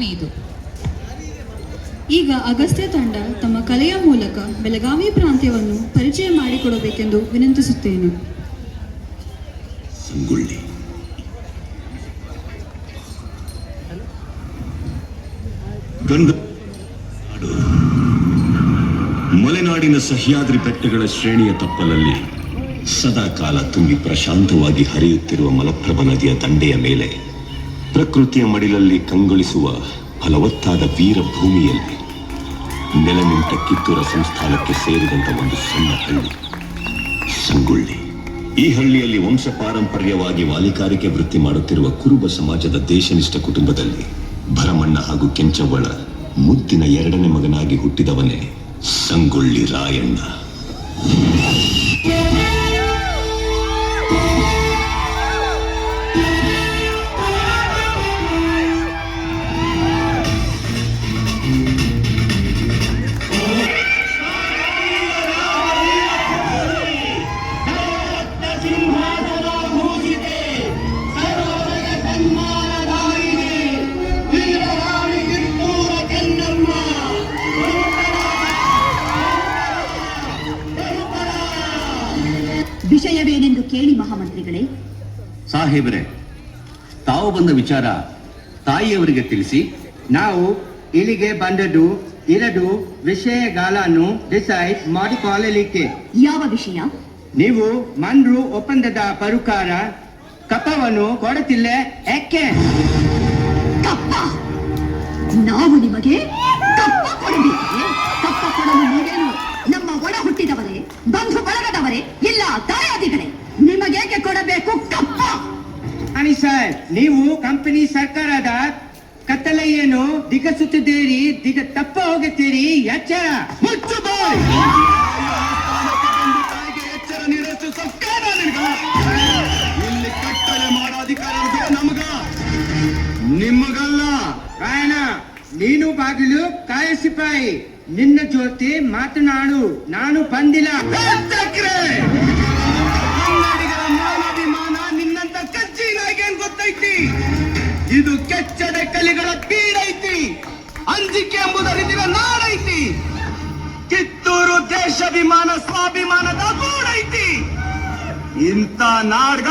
ಬೆಳಗಾವಿ ಇದು. ಈಗ ಅಗಸ್ತ್ಯ ತಂಡ ತಮ್ಮ ಕಲೆಯ ಮೂಲಕ ಬೆಳಗಾವಿ ಪ್ರಾಂತ್ಯವನ್ನು ಪರಿಚಯ ಮಾಡಿಕೊಡಬೇಕೆಂದು ವಿನಂತಿಸುತ್ತೇನೆ. ಸಂಗೊಳ್ಳಿ ಮಲೆನಾಡಿನ ಸಹ್ಯಾದ್ರಿ ಬೆಟ್ಟಗಳ ಶ್ರೇಣಿಯ ತಪ್ಪಲಲ್ಲಿ ಸದಾ ಕಾಲ ತುಂಬಿ ಪ್ರಶಾಂತವಾಗಿ ಹರಿಯುತ್ತಿರುವ ಮಲಪ್ರಭ ನದಿಯ ದಂಡೆಯ ಮೇಲೆ ಪ್ರಕೃತಿಯ ಮಡಿಲಲ್ಲಿ ಕಂಗೊಳಿಸುವ ಫಲವತ್ತಾದ ವೀರ ಭೂಮಿಯಲ್ಲಿ ನೆಲನಿಂತ ಕಿತ್ತೂರ ಸಂಸ್ಥಾನಕ್ಕೆ ಸೇರಿದಂತ ಒಂದು ಸಣ್ಣ ಹಳ್ಳಿ ಸಂಗೊಳ್ಳಿ. ಈ ಹಳ್ಳಿಯಲ್ಲಿ ವಂಶ ಪಾರಂಪರ್ಯವಾಗಿ ವಾಲಿಕಾರಿಕೆ ವೃತ್ತಿ ಮಾಡುತ್ತಿರುವ ಕುರುಬ ಸಮಾಜದ ದೇಶನಿಷ್ಠ ಕುಟುಂಬದಲ್ಲಿ ಭರಮಣ್ಣ ಹಾಗೂ ಕೆಂಚವ್ವಳ ಮುದ್ದಿನ ಎರಡನೇ ಮಗನಾಗಿ ಹುಟ್ಟಿದವನೇ ಸಂಗೊಳ್ಳಿ ರಾಯಣ್ಣ. ವಿಷಯವೇನೆಂದು ಕೇಳಿ ಮಹಾಮಂತ್ರಿಗಳೇ. ಸಾಹೇಬರೇ, ತಾವು ಬಂದ ವಿಚಾರ ತಾಯಿಯವರಿಗೆ ತಿಳಿಸಿ. ನಾವು ಇಲ್ಲಿಗೆ ಬಂದದ್ದು 2 ವಿಷಯಗಳನ್ನು ಡಿಸೈಡ್ ಮಾಡಿಕೊಳ್ಳಲಿಕ್ಕೆ. ಯಾವ ವಿಷಯ? ನೀವು ಮನ್ರು ಒಪ್ಪಂದದ ಪ್ರಕಾರ ಕಪ್ಪವನ್ನು ಕೊಡುತ್ತಿಲ್ಲ ಯಾಕೆ? ಕಪ್ಪ? ನಾವು ನಿಮಗೆ ಕಪ್ಪ ಕೊಡಬೇಕೆ? ಕಪ್ಪ ಕೊಡಲು ನೀವೇನು ನಮ್ಮ ಒಡ ಹುಟ್ಟಿದವರೇ, ಬಂಧು ಬಳಗದವರೇ, ಇಲ್ಲ ದಾಯಾದಿಗಳೇ? ನಿಮಗೇಕೆ ಕೊಡಬೇಕು ಕಪ್ಪ? ಅನಿ ಸರ್, ನೀವು ಕಂಪನಿ ಸರ್ಕಾರದ ಕತ್ತಲೆಯನ್ನು ದಿಗಸುತ್ತಿದ್ದೀರಿ, ತಪ್ಪ ಹೋಗುತ್ತೀರಿ. ಎಚ್ಚರ! ಮುಚ್ಚು ಬಾಯ್! ಎಚ್ಚರ ನೀರಷ್ಟು ಸರ್ಕಾರ ಇಲ್ಲಿ ಕಟ್ಟಲೆ ಮಾಡೋ ಅಧಿಕಾರ ನಮಗ, ನಿಮಗಲ್ಲ. ಕಾಯಣ, ನೀನು ಬಾಗಿಲು ಕಾಯ ಸಿಪಾಯಿ. ನಿನ್ನ ಜೊತೆ ಮಾತನಾಡು ನಾನು ಬಂದಿಲ್ಲ. ಕನ್ನಡಿಗರ ಮಾನಾಭಿಮಾನ ನಿನ್ನಂತ ಕಚ್ಚಿನಾಗೇನ್ ಗೊತ್ತೈತಿ? ಇದು ಕೆಚ್ಚದ ಕಲಿಗಳ ಬೀಡೈತಿ. ಅಂಜಿಕೆ ಎಂಬುದರಿಂದ ನಾಡೈತಿ. ಕಿತ್ತೂರು ದೇಶಾಭಿಮಾನ ಸ್ವಾಭಿಮಾನದ ಗೂಡೈತಿ. ಇಂಥ ನಾಡ್ಗ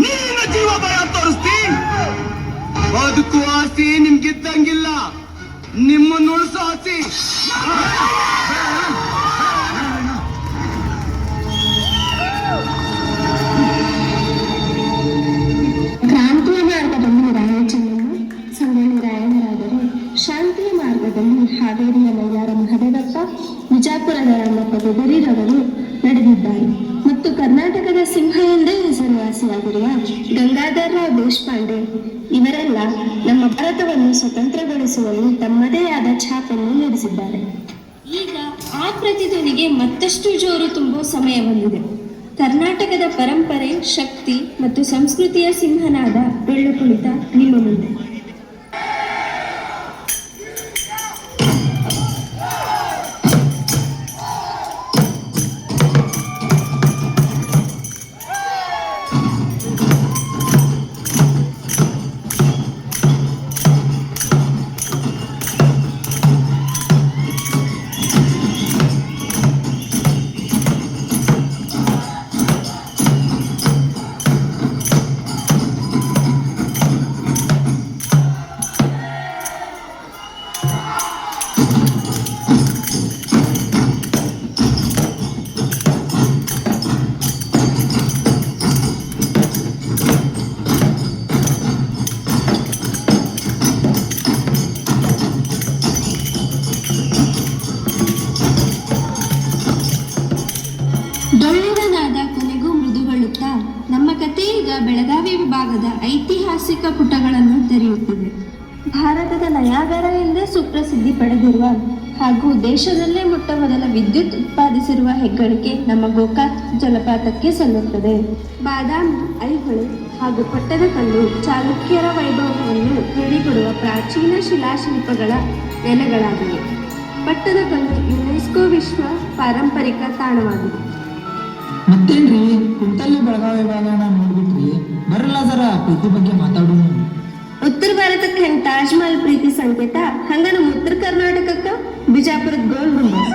ನೀನು ಜೀವ ಭಯ ತೋರಿಸ್ತಿ. ಬದುಕು ಆಸಿ ನಿಮ್ಗಿದ್ದಂಗಿಲ್ಲ, ನಿಮ್ಮನ್ನು ಉಳಿಸೋ ಆಸಿ. ಕ್ರಾಂತಿಯ ಮಾರ್ಗದಲ್ಲಿ ರಾಯಚನ್ನನು ಸಂಗೊಳ್ಳಿ ರಾಯಣ್ಣರಾದರೆ, ಶಾಂತಿಯ ಮಾರ್ಗದಲ್ಲಿ ಹಾವೇರಿಯ ಮೈಲಾರ ಮಹದೇವಪ್ಪ, ವಿಜಾಪುರದ ರಾಮಪ್ಪ ಗುದರಿರವರು ನಡೆದಿದ್ದಾರೆ. ಮತ್ತು ಕರ್ನಾಟಕದ ಸಿಂಹ ಎಂದೇ ಹೆಸರುವಾಸಿಯಾಗಿರುವ ಗಂಗಾಧರರಾವ್ ದೇಶಪಾಂಡೆ ಇವರೆಲ್ಲ ನಮ್ಮ ಭಾರತವನ್ನು ಸ್ವತಂತ್ರಗೊಳಿಸುವಲ್ಲಿ ತಮ್ಮದೇ ಆದ ಛಾಪನ್ನು ಮೂಡಿಸಿದ್ದಾರೆ. ಈಗ ಆ ಪ್ರತಿಧ್ವನಿಗೆ ಮತ್ತಷ್ಟು ಜೋರು ತುಂಬುವ ಸಮಯ ಬಂದಿದೆ. ಕರ್ನಾಟಕದ ಪರಂಪರೆ, ಶಕ್ತಿ ಮತ್ತು ಸಂಸ್ಕೃತಿಯ ಸಿಂಹನಾದ ಬೆಳ್ಳು ಕುಳಿತ ನಿಮ್ಮ ಮುಂದೆ. ನಮ್ಮ ಕಥೆ ಈಗ ಬೆಳಗಾವಿ ವಿಭಾಗದ ಐತಿಹಾಸಿಕ ಪುಟಗಳನ್ನು ತೆರೆಯುತ್ತಿದೆ. ಭಾರತದ ನಯಾಗರ ಎಂದೇ ಸುಪ್ರಸಿದ್ಧಿ ಪಡೆದಿರುವ ಹಾಗೂ ದೇಶದಲ್ಲೇ ಮೊಟ್ಟ ಮೊದಲ ವಿದ್ಯುತ್ ಉತ್ಪಾದಿಸಿರುವ ಹೆಗ್ಗಳಿಕೆ ನಮ್ಮ ಗೋಕಾಕ್ ಜಲಪಾತಕ್ಕೆ ಸಲ್ಲುತ್ತದೆ. ಬಾದಾಮಿ, ಐಹೊಳೆ ಹಾಗೂ ಪಟ್ಟದಕಲ್ಲು ಚಾಲುಕ್ಯರ ವೈಭವವನ್ನು ಹೇಳಿಕೊಡುವ ಪ್ರಾಚೀನ ಶಿಲಾಶಿಲ್ಪಗಳ ನೆಲೆಗಳಾಗಿವೆ. ಪಟ್ಟದಕಲ್ಲು ಯುನೆಸ್ಕೋ ವಿಶ್ವ ಪಾರಂಪರಿಕ ತಾಣವಾಗಿದೆ. ಮತ್ತೇನ್ರಿ, ಕುಂತಲ್ಲಿ ಬೆಳಗಾವಿ ವಿಭಾಗನ ನೋಡ್ಬಿಟ್ರಿ, ಬರಲ್ಲ ಜರ ಪ್ರೀತಿ ಬಗ್ಗೆ ಮಾತಾಡೋಣ. ಉತ್ತರ ಭಾರತಕ್ಕೆ ತಾಜ್ ಮಹಲ್ ಪ್ರೀತಿ ಸಂಕೇತ ಹಂಗ ನಮ್ಮ ಉತ್ತರ ಕರ್ನಾಟಕಕ್ಕ ಬಿಜಾಪುರದ ಗೋಲ್ ಗುಂಬಸ್.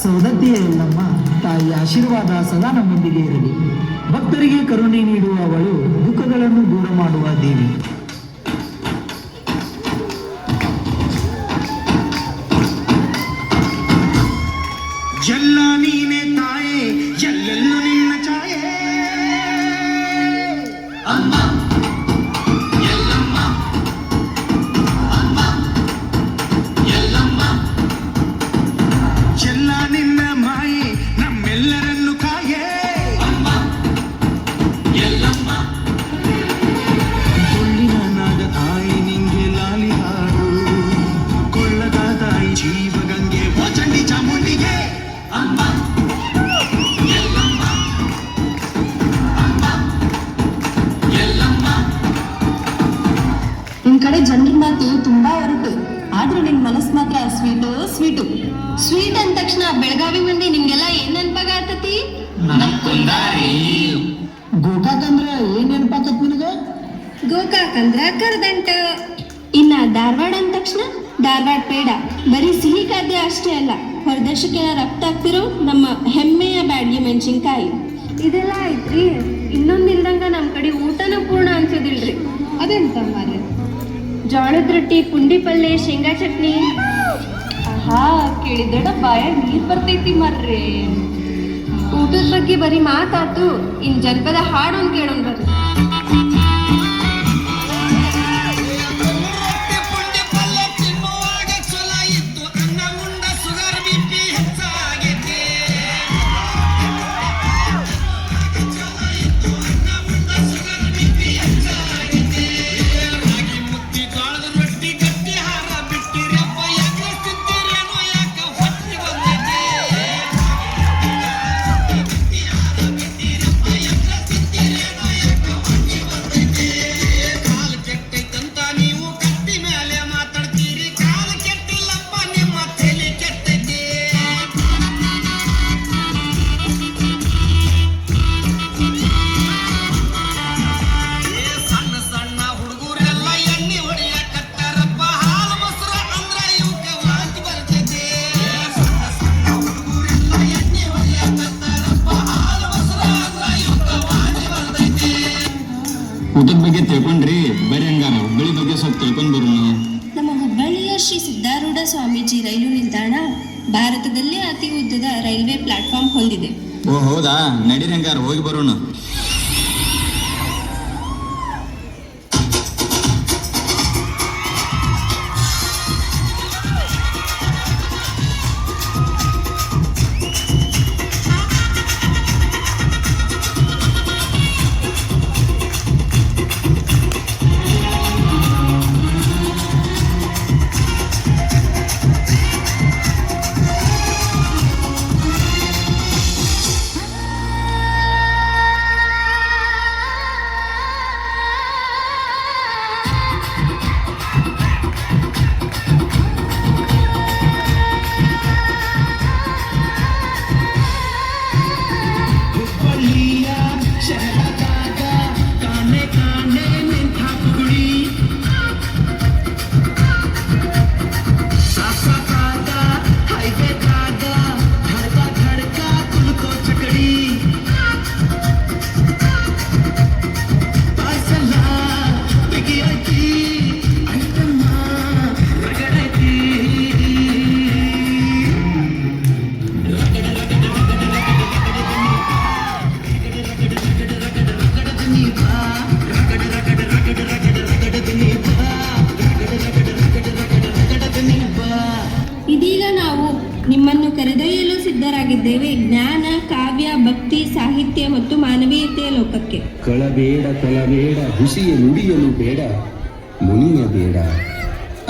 ಸೌದತ್ತಿಯ ಎಲ್ಲಮ್ಮ ತಾಯಿ ಆಶೀರ್ವಾದ ಸದಾ ನಮ್ಮೊಂದಿಗೆ ಇರಲಿ. ಭಕ್ತರಿಗೆ ಕರುಣೆ ನೀಡುವ ಅವಳು ದುಃಖಗಳನ್ನು ದೂರ ಮಾಡುವ ದೇವಿ. ಎಲ್ಲ ನೀನೆ ತಾಯೇ, ಎಲ್ಲೆಲ್ಲೂ ನಿನ್ನ ಛಾಯೆ. ಅಮ್ಮ ಎಲ್ಲಮ್ಮ, ಅಮ್ಮ ಎಲ್ಲಮ್ಮ, ಎಲ್ಲ ನಿನ್ನ ಮಾಯೆ ನಮ್ಮೆಲ್ಲರನ್ನು ಕಾಯೇ. ಅಮ್ಮ ಎಲ್ಲಮ್ಮ, ಕೊಳ್ಳಿನ ನಾದ ತಾಯಿ ನಿಂಗೆ ಲಾಲಿ ಹಾಡು, ಕೊಳ್ಳದ ತಾಯಿ ಜೀವಗಂಗೆ ಓ ಚಂಡಿ ಚಾಮುಂಡಿಗೆ. ಅಮ್ಮ ಎಲ್ಲಮ್ಮ, ಅಮ್ಮ ಎಲ್ಲಮ್ಮ. ನಿಮ್ ಕಡೆ ಜನರ ಮಾತು ತುಂಬಾ ಹೊರಟು, ಆದ್ರೂ ನಿಮ್ ಮನಸ್ ಮಾತ್ರ ಸ್ವೀಟು ಸ್ವೀಟು. ಸ್ವೀಟ್ ಅಂದ ತಕ್ಷಣ ಬೆಳಗಾವಿ ಮಂದಿ ನಿಮ್ಗೆಲ್ಲ ಏನ್ ನೆನಪಾಗತತಿ? ಗೋಕಾಕ್ ಅಂದ್ರ ಏನ್ ನೆನಪಾಕತ್ ನಿನಗ? ಗೋಕಾಕ್ ಅಂದ್ರ ಕರದಂಟ. ಇನ್ನ ಧಾರವಾಡ ಅಂದ ತಕ್ಷಣ ಧಾರವಾಡ ಪೇಡ. ಬರೀ ಸಿಹಿ ಖಾದ್ಯ ಅಷ್ಟೇ ಅಲ್ಲ, ಹೊರದೇಶಕ್ಕೆ ರಫ್ತು ಆಗ್ತಿರೋ ನಮ್ಮ ಹೆಮ್ಮೆಯ ಬ್ಯಾಡ್ಗಿ ಮೆಣಸಿನ್ಕಾಯಿ. ಇದೆಲ್ಲ ಐತ್ರಿ, ಇನ್ನೊಂದ್ ಇಲ್ದಂಗ ನಮ್ ಕಡೆ ಊಟನೂ ಪೂರ್ಣ ಅನ್ಸೋದಿಲ್ರಿ. ಅದೆಂತ ಮಾರ್ರೆ? ಜೋಳದ ರೊಟ್ಟಿ, ಪುಂಡಿ ಪಲ್ಲೆ, ಶೇಂಗಾ ಚಟ್ನಿ. ಆಹಾ, ಕೇಳಿದ್ರಡ ಬಾಯ ನೀರ್ ಬರ್ತೈತಿ ಮರ್ರೆ. ಊಟದ ಬಗ್ಗೆ ಬರೀ ಮಾತಾತು, ಇನ್ ಜನಪದ ಹಾಡು ಅಂತ ಕೇಳೋಣ ಬರ್ರಿ. ಪುಂಡಿ ಪಲ್ಯ ತಿನ್ನುವಾಗ ಚಲೋ ಇತ್ತು, ಅನ್ನ ಮುಂಡ ಸುಗರ್ ಬಿಪಿ ಹೆಚ್ಚಾಗೈತಿ. ರಾಗಿ ಮುದ್ದಿ ಜೋಳದ ರೊಟ್ಟಿ ಗಟ್ಟಿ ಹಾರ ಬಿಟ್ಟಿರಪ್ಪ, ಯಾಕೆ ತಿಂತೀರೇನೋ ಯಾಕ ಹೊಟ್ಟಿ ಬಂದೈತಿ. ಕಾಲು ಕೆಟ್ಟೈತಂತ ನೀವು ಕಟ್ಟಿ ಮೇಲೆ ಮಾತಾಡ್ತೀರಿ, ಕಾಲು ಕೆಟ್ಟಿಲ್ಲಪ್ಪ ನಿಮ್ಮ ತಲೆ ಕೆಟ್ಟೈತಿ. ಸಣ್ಣ ಸಣ್ಣ ಹುಡುಗರೆಲ್ಲ ಎಣ್ಣೆ ಹೊಡಿಯಕತ್ತಾರಪ್ಪ, ಹಾಲು ಮೊಸರು ಅಂದ್ರ ಇವಕ್ಕ ವಾಂತಿ ಬರ್ತೈತಿ. ಸಣ್ಣ ಸಣ್ಣ ಹುಡುಗರೆಲ್ಲ ಎಣ್ಣೆ ಹೊಡಿಯಕತ್ತಾರಪ್ಪ, ಹಾಲು ಮೊಸರು ಅಂದ್ರ ಇವಕ್ಕ ವಾಂತಿ ಬರ್ತೈತಿ. ಊಟದ ಬಗ್ಗೆ ತಿಳ್ಕೊಂಡ್ರಿ, ಬರೀ ಹಂಗಾರ ಹುಬ್ಬಳ್ಳಿ ಬಗ್ಗೆ ಸ್ವಲ್ಪ ತಿಳ್ಕೊಂಡ್ ಬರೋಣ. ನಮ್ಮ ಹುಬ್ಬಳ್ಳಿಯ ಶ್ರೀ ಸಿದ್ಧಾರೂಢ ಸ್ವಾಮೀಜಿ ರೈಲು ನಿಲ್ದಾಣ ಭಾರತದಲ್ಲೇ ಅತಿ ಉದ್ದದ ರೈಲ್ವೆ ಪ್ಲಾಟ್ಫಾರ್ಮ್ ಹೊಂದಿದೆ. ಓ ಹೌದಾ, ನಡೀರಿ ಹಂಗಾರ ಹೋಗಿ ಬರೋಣ. ಹುಬ್ಬಳ್ಳಿಯ ಶಹರದಾಗ ಕಾಣೆ ಕಾಣೆ ನಿಂತ ಗುಡಿ, ಸಾಸಾದ ಹೈವೇದಾಗ ಧಡ್ಕ ಧಡ್ಕ ಕುಲ್ಕೋ ಚಕಡಿ. ಪಾಯ್ಸಲ ಬಿಗಿಯೈತಿ, ಐಟಮ್ಮ ರಗಡೈತಿ. ಇದೀಗ ನಾವು ನಿಮ್ಮನ್ನು ಕರೆದೊಯ್ಯಲು ಸಿದ್ಧರಾಗಿದ್ದೇವೆ ಜ್ಞಾನ, ಕಾವ್ಯ, ಭಕ್ತಿ, ಸಾಹಿತ್ಯ ಮತ್ತು ಮಾನವೀಯತೆಯ ಲೋಕಕ್ಕೆ. ಕಳಬೇಡ ಕೊಲಬೇಡ, ಹುಸಿಯ ನುಡಿಯಲು ಬೇಡ, ಮುನಿಯಬೇಡ,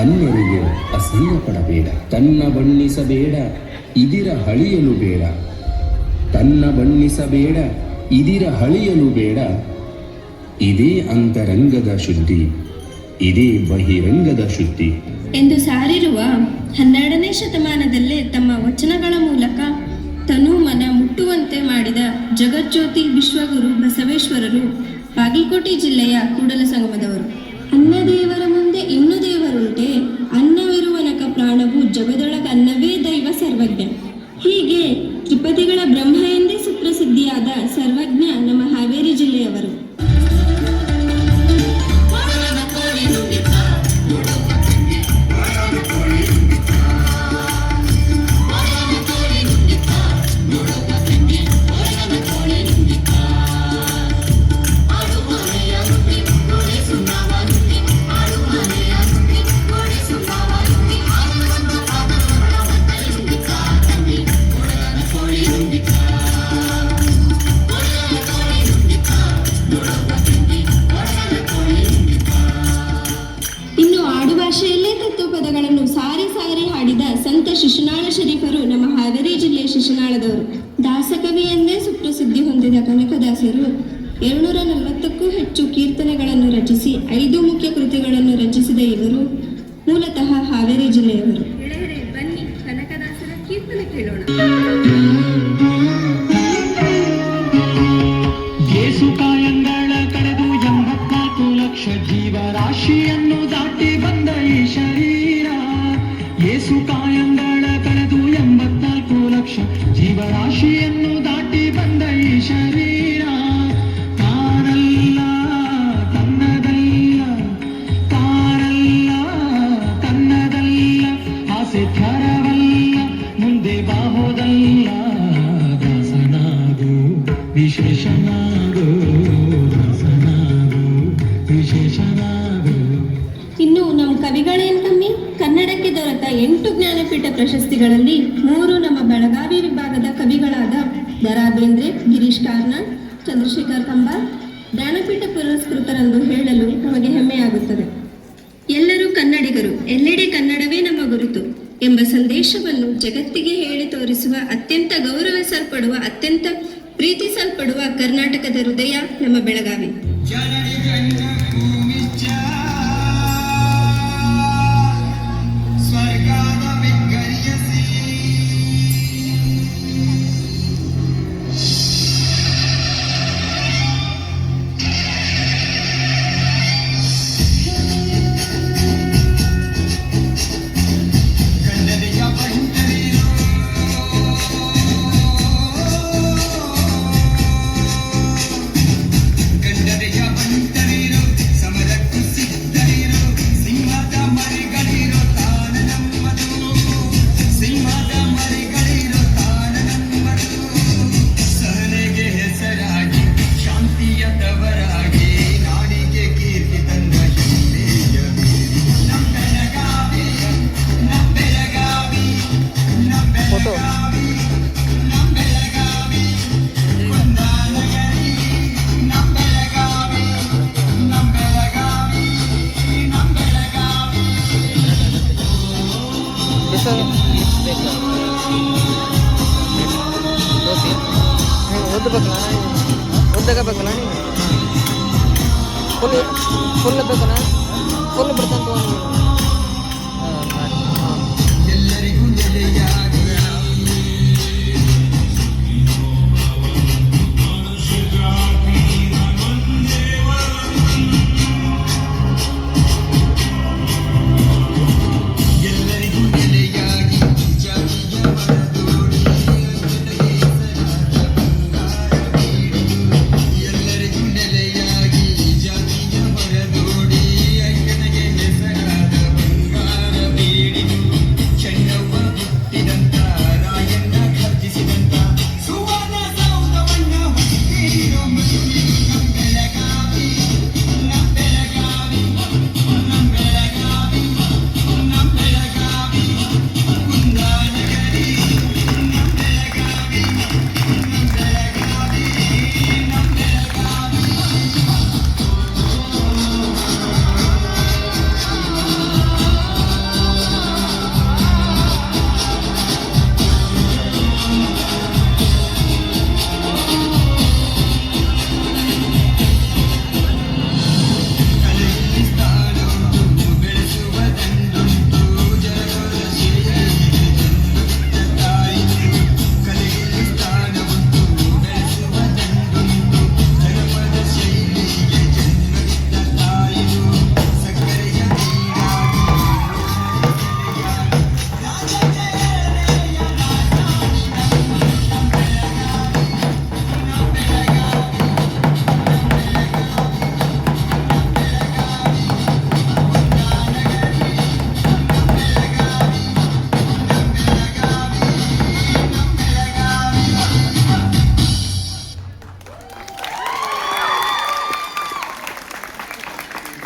ಅನ್ಯರಿಗೆ ಅಸಹ್ಯ ಪಡಬೇಡ. ತನ್ನ ಬಣ್ಣಿಸಬೇಡ, ಇದಿರ ಹಳಿಯಲು ಬೇಡ, ತನ್ನ ಬಣ್ಣಿಸಬೇಡ, ಇದಿರ ಹಳಿಯಲು ಬೇಡ. ಇದೇ ಅಂತರಂಗದ ಶುದ್ಧಿ, ಇದೇ ಬಹಿರಂಗದ ಶುದ್ಧಿ ಎಂದು ಸಾರಿರುವ 12ನೇ ಶತಮಾನದಲ್ಲೇ ತಮ್ಮ ವಚನಗಳ ಮೂಲಕ ತನು ಮನ ಮುಟ್ಟುವಂತೆ ಮಾಡಿದ ಜಗಜ್ಯೋತಿ ವಿಶ್ವಗುರು ಬಸವೇಶ್ವರರು ಬಾಗಲಕೋಟೆ ಜಿಲ್ಲೆಯ ಕೂಡಲ ಸಂಗಮದವರು. ಅನ್ನ ದೇವರ ಮುಂದೆ ಇನ್ನು ದೇವರುಂಟೆ, ಅನ್ನ ತನ್ನವೇ ದೈವ ಸರ್ವಜ್ಞ. ಹೀಗೆ ತ್ರಿಪದಿಗಳ ಬ್ರಹ್ಮ ಎಂದೇ ಸುಪ್ರಸಿದ್ಧಿಯಾದ ಸರ್ವಜ್ಞ ನಮ್ಮ ಹಾವೇರಿ ಜಿಲ್ಲೆಯವರು. ಇನ್ನು ಆಡುಭಾಷೆಯಲ್ಲೇ ತತ್ವಪದಗಳನ್ನು ಸಾರಿ ಸಾರಿ ಹಾಡಿದ ಸಂತ ಶಿಶುನಾಳ ಶರೀಫರು ನಮ್ಮ ಹಾವೇರಿ ಜಿಲ್ಲೆಯ ಶಿಶುನಾಳದವರು. ದಾಸಕವಿ ಎಂದೇ ಸುಪ್ರಸಿದ್ಧಿ ಹೊಂದಿದ ಕನಕದಾಸರು 240ಕ್ಕೂ ಹೆಚ್ಚು ಕೀರ್ತನೆಗಳನ್ನು ರಚಿಸಿ 5 ಮುಖ್ಯ ಕೃತಿಗಳನ್ನು ರಚಿಸಿದ ಇವರು ಮೂಲತಃ ಹಾವೇರಿ ಜಿಲ್ಲೆಯವರು. ಬನ್ನಿ ಕನಕದಾಸರ ಕೀರ್ತನೆ ಕೇಳೋಣ. ಕಾಯಂಗಳ ಕಳೆದು 84 ಲಕ್ಷ ಜೀವರಾಶಿಯನ್ನು ದಾಟಿ ಬಂದ ಈ ಶರೀರ. ಏಸು ಕಾಯಂಗಳ ಕಳೆದು 84 ಲಕ್ಷ ಜೀವರಾಶಿಯನ್ನು ದಾಟಿ ಬಂದ ಈ ಶರೀರ. ತಾನಲ್ಲ ತನ್ನದಲ್ಲ, ತಾನಲ್ಲ ತನ್ನದಲ್ಲ, ಆಸೆ ಥರವಲ್ಲ, ಮುಂದೆ ಬಾಹೋದಲ್ಲ. ದಾಸನಾಗು ವಿಶೇಷನಾಗು, ದಾಸನಾಗು ವಿಶೇಷನಾಗು. ಇನ್ನು ನಮ್ಮ ಕವಿಗಳೇನು ಕಮ್ಮಿ, ಕನ್ನಡಕ್ಕೆ ದೊರೆತ 8 ಜ್ಞಾನಪೀಠ ಪ್ರಶಸ್ತಿಗಳಲ್ಲಿ 3 ನಮ್ಮ ಬೆಳಗಾವಿ ವಿಭಾಗದ ಕವಿಗಳಾದ ದ.ರಾ. ಬೇಂದ್ರೆ, ಗಿರೀಶ್ ಕಾರ್ನಾಡ್, ಚಂದ್ರಶೇಖರ್ ಕಂಬಾರ್ ಜ್ಞಾನಪೀಠ ಪುರಸ್ಕೃತರೆಂದು ಹೇಳಲು ನಮಗೆ ಹೆಮ್ಮೆಯಾಗುತ್ತದೆ. ಎಲ್ಲರೂ ಕನ್ನಡಿಗರು, ಎಲ್ಲೆಡೆ ಕನ್ನಡವೇ ನಮ್ಮ ಗುರುತು ಎಂಬ ಸಂದೇಶವನ್ನು ಜಗತ್ತಿಗೆ ಹೇಳಿ ತೋರಿಸುವ ಅತ್ಯಂತ ಗೌರವಿಸಲ್ಪಡುವ, ಅತ್ಯಂತ ಪ್ರೀತಿಸಲ್ಪಡುವ ಕರ್ನಾಟಕದ ಹೃದಯ ನಮ್ಮ ಬೆಳಗಾವಿ. ಜನನಿ ಜನ ಭೂಮಿಶ್ಚ ಸ್ವರ್ಗಾದ ವಿಗರ್ಯಸಿ ಗಂಡನೆಯ ಬಂಟರಿರೋ ಗಂಡನೆಯ ಬಂಟರಿರೋ ಸಮರಕ್ಕೂ ಸಿದ್ಧರಿರೋ ಸಿಂಹದ ಮರಿಗಳಿರೋ ತಾನ ನಮ್ಮದು, ಸಿಂಹದ ಮರಿಗಳಿರೋ ತಾನ ನಮ್ಮದು. ಸಹನೆಗೆ ಹೆಸರಾಗಿ ಶಾಂತಿಯ ತವರಾಗಿ ನಾಡಿಗೆ ಕೀರ್ತಿ ತಂದ ಹೆಮ್ಮೆಯ ಬೀರಿ ನಮ್ಮ ಬೆಳಗಾವಿ, ನಮ್ಮ ಬೆಳಗಾವಿ, ನಮ್ಮ ಬೆಳಗಾವಿ, ನಮ್ಮ ಬೆಳಗಾವಿ, ಕುಂದಾನಗರಿ ನಮ್ಮ ಬೆಳಗಾವಿ, ನಮ್ಮ ಬೆಳಗಾವಿ, ನಮ್ಮ ಬೆಳಗಾವಿ. ಓದಬೇಕಲ್ಲ ಫುಲ್ ಬೇಕನ ಫುಲ್ ಬಿಡ್ತಾನೆ